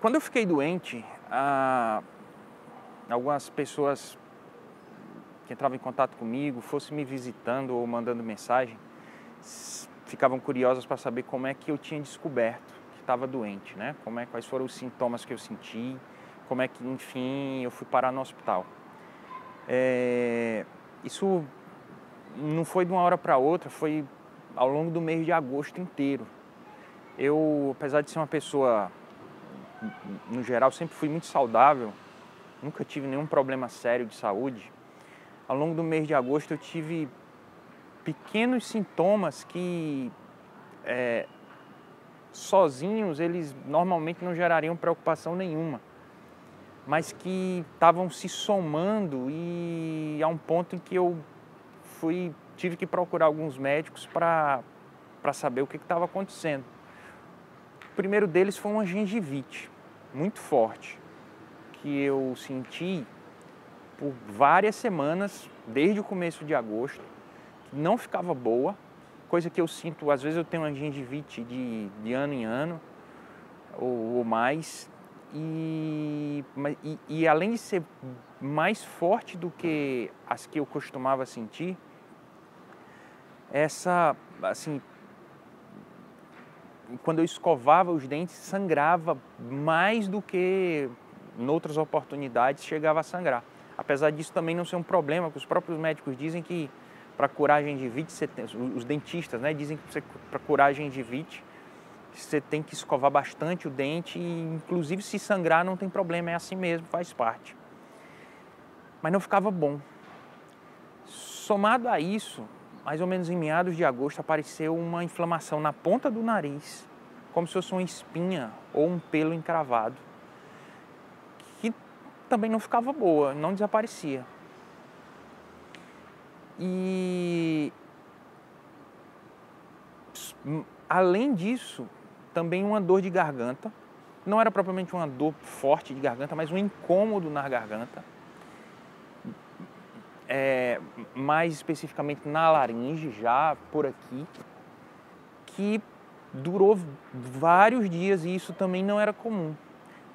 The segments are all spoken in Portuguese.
Quando eu fiquei doente, algumas pessoas que entravam em contato comigo, fossem me visitando ou mandando mensagem, ficavam curiosas para saber como é que eu tinha descoberto que estava doente, né? Quais foram os sintomas que eu senti, como é que, enfim, eu fui parar no hospital. Isso não foi de uma hora para outra, foi ao longo do mês de agosto inteiro. Eu, apesar de ser uma pessoa, no geral, sempre fui muito saudável, nunca tive nenhum problema sério de saúde. Ao longo do mês de agosto eu tive pequenos sintomas que sozinhos eles normalmente não gerariam preocupação nenhuma, mas que estavam se somando e a um ponto em que eu tive que procurar alguns médicos para saber o que estava acontecendo. O primeiro deles foi uma gengivite muito forte, que eu senti por várias semanas, desde o começo de agosto, que não ficava boa, coisa que eu sinto, às vezes eu tenho uma gengivite de ano em ano, ou mais, e além de ser mais forte do que as que eu costumava sentir, assim, quando eu escovava os dentes, sangrava mais do que em outras oportunidades chegava a sangrar. Apesar disso também não ser um problema, porque os próprios médicos dizem que para curar a gengivite, os dentistas, né, dizem que para curar a gengivite, você tem que escovar bastante o dente e inclusive se sangrar não tem problema, é assim mesmo, faz parte. Mas não ficava bom. Somado a isso, mais ou menos em meados de agosto, apareceu uma inflamação na ponta do nariz, como se fosse uma espinha ou um pelo encravado, que também não ficava boa, não desaparecia. E além disso, também uma dor de garganta, não era propriamente uma dor forte de garganta, mas um incômodo na garganta, mais especificamente na laringe, já por aqui, que durou vários dias e isso também não era comum.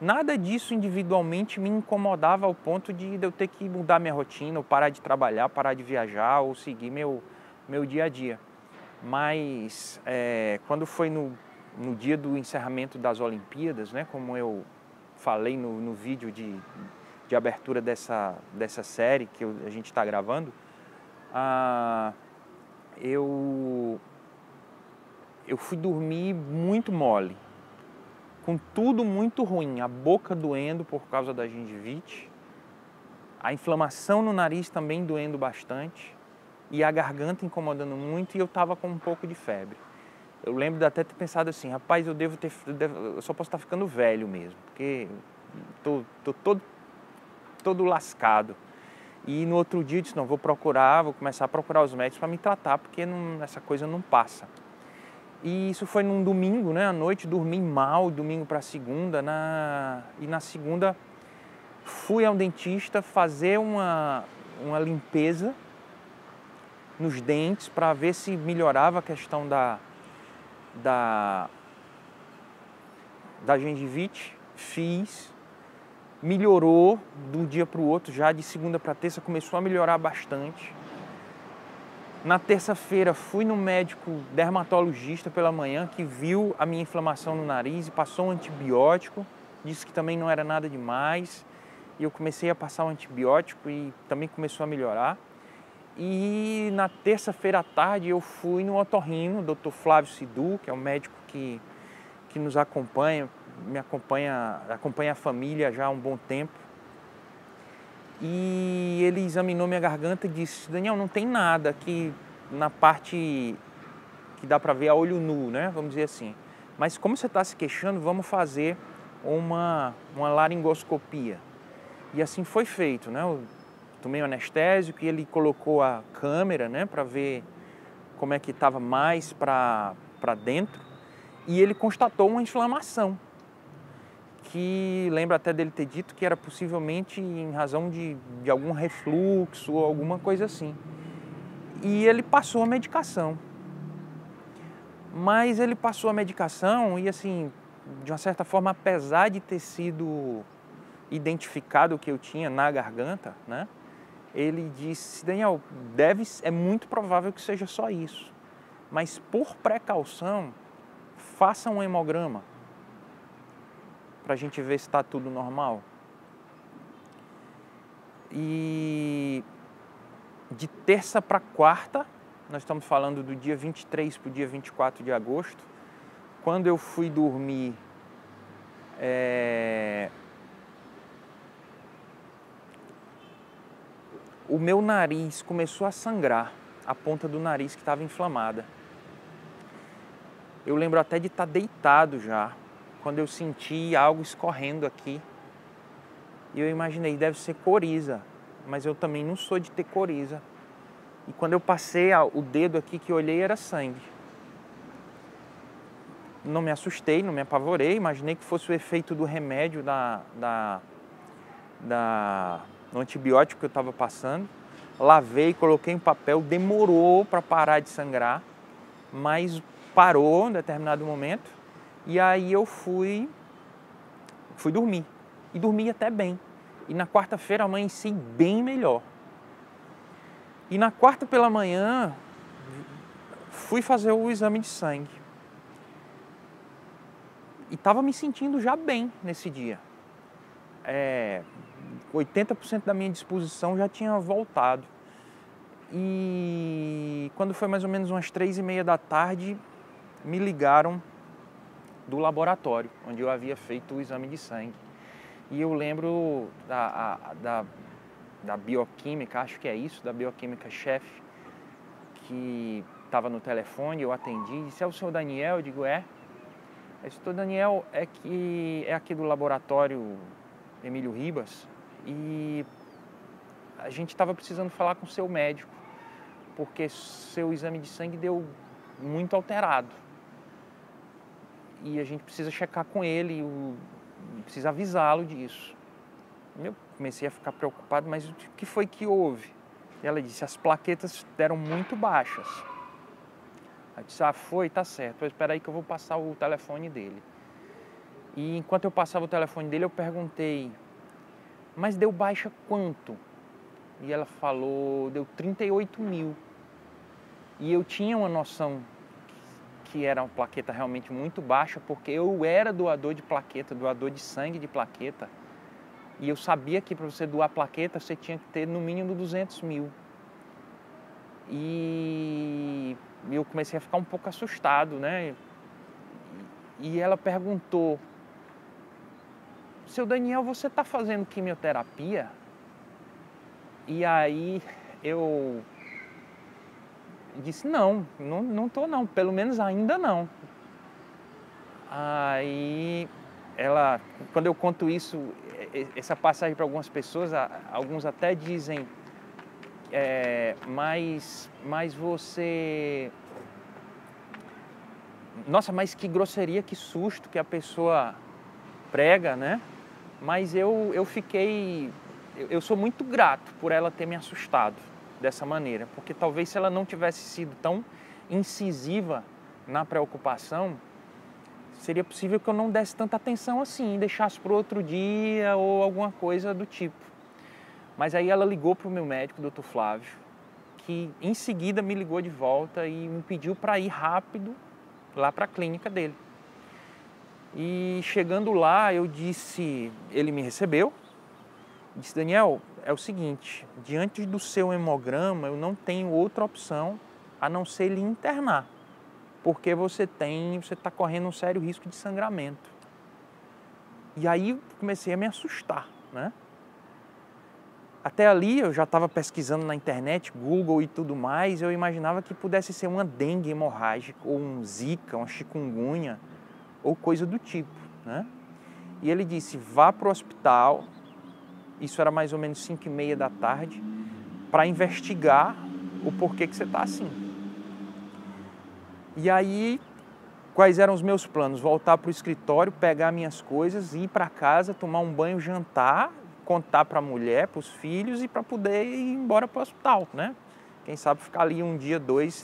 Nada disso individualmente me incomodava ao ponto de eu ter que mudar minha rotina, ou parar de trabalhar, parar de viajar, ou seguir meu dia a dia. Mas quando foi no dia do encerramento das Olimpíadas, né, como eu falei no vídeo de abertura dessa série que a gente está gravando, eu fui dormir muito mole, com tudo muito ruim, a boca doendo por causa da gengivite, a inflamação no nariz também doendo bastante e a garganta incomodando muito e eu estava com um pouco de febre. Eu lembro de até ter pensado assim, rapaz, eu só posso estar ficando velho mesmo, porque tô todo lascado. E no outro dia eu disse, não, vou começar a procurar os médicos para me tratar, porque essa coisa não passa. E isso foi num domingo, né, à noite, dormi mal, domingo para segunda, e na segunda fui ao dentista fazer uma limpeza nos dentes para ver se melhorava a questão da gengivite. Fiz, melhorou de um dia para o outro, já de segunda para terça começou a melhorar bastante. Na terça-feira fui no médico dermatologista pela manhã que viu a minha inflamação no nariz e passou um antibiótico, disse que também não era nada demais. E eu comecei a passar o antibiótico e também começou a melhorar. E na terça-feira à tarde eu fui no otorrino, Dr. Flávio Sidu, que é um médico que nos acompanha, acompanha a família já há um bom tempo. E ele examinou minha garganta e disse, Daniel, não tem nada aqui na parte que dá para ver a olho nu, né? Vamos dizer assim. Mas como você está se queixando, vamos fazer uma laringoscopia. E assim foi feito, né? Eu tomei o anestésico e ele colocou a câmera, né, para ver como é que estava mais para dentro. E ele constatou uma inflamação, que lembra até dele ter dito que era possivelmente em razão de algum refluxo ou alguma coisa assim. E ele passou a medicação. Mas ele passou a medicação e assim, de uma certa forma, apesar de ter sido identificado o que eu tinha na garganta, né? Ele disse, Daniel, é muito provável que seja só isso, mas por precaução, faça um hemograma para a gente ver se está tudo normal. E de terça para quarta, nós estamos falando do dia 23 para o dia 24 de agosto, quando eu fui dormir, o meu nariz começou a sangrar, a ponta do nariz que estava inflamada. Eu lembro até de estar deitado já, quando eu senti algo escorrendo aqui. E eu imaginei, deve ser coriza, mas eu também não sou de ter coriza. E quando eu passei o dedo aqui que eu olhei, era sangue. Não me assustei, não me apavorei, imaginei que fosse o efeito do remédio, do antibiótico que eu estava passando. Lavei, coloquei em papel, demorou para parar de sangrar, mas parou em determinado momento. E aí eu fui dormir. E dormi até bem. E na quarta-feira amanheci bem melhor. E na quarta pela manhã, fui fazer o exame de sangue. E estava me sentindo já bem nesse dia. 80% da minha disposição já tinha voltado. E quando foi mais ou menos umas 3h30 da tarde, me ligaram do laboratório, onde eu havia feito o exame de sangue. E eu lembro da bioquímica, acho que é isso, da bioquímica-chefe, que estava no telefone, eu atendi, disse, é o senhor Daniel? Eu digo, é. Eu disse, doutor Daniel, é aqui do laboratório Emílio Ribas, e a gente estava precisando falar com o seu médico, porque seu exame de sangue deu muito alterado. E a gente precisa checar com ele, precisa avisá-lo disso. Eu comecei a ficar preocupado, mas o que foi que houve? Ela disse, as plaquetas deram muito baixas. Eu disse, foi, tá certo, espera aí que eu vou passar o telefone dele. E enquanto eu passava o telefone dele, eu perguntei, mas deu baixa quanto? E ela falou, deu 38 mil. E eu tinha uma noção que era uma plaqueta realmente muito baixa, porque eu era doador de plaqueta, doador de sangue de plaqueta. E eu sabia que para você doar plaqueta, você tinha que ter no mínimo 200 mil. E eu comecei a ficar um pouco assustado, né? E ela perguntou, seu Daniel, você está fazendo quimioterapia? E aí eu disse, não estou não, pelo menos ainda não. Aí ela, quando eu conto isso, essa passagem para algumas pessoas, alguns até dizem, mas você... Nossa, mas que grosseria, que susto que a pessoa prega, né? Mas eu fiquei... Eu sou muito grato por ela ter me assustado dessa maneira, porque talvez se ela não tivesse sido tão incisiva na preocupação, seria possível que eu não desse tanta atenção assim, deixasse para outro dia ou alguma coisa do tipo. Mas aí ela ligou para o meu médico, o Dr. Flávio, que em seguida me ligou de volta e me pediu para ir rápido lá para a clínica dele. E chegando lá, eu disse, ele me recebeu, disse, Daniel, é o seguinte, diante do seu hemograma, eu não tenho outra opção a não ser lhe internar, porque você está correndo um sério risco de sangramento. E aí comecei a me assustar, né? Até ali eu já estava pesquisando na internet, Google e tudo mais, eu imaginava que pudesse ser uma dengue hemorrágica, ou um zika, uma chikungunya, ou coisa do tipo, né? E ele disse, vá para o hospital, isso era mais ou menos 5h30 da tarde, para investigar o porquê que você está assim. E aí, quais eram os meus planos? Voltar para o escritório, pegar minhas coisas, ir para casa, tomar um banho, jantar, contar para a mulher, para os filhos e para poder ir embora para o hospital, né? Quem sabe ficar ali um dia, 2,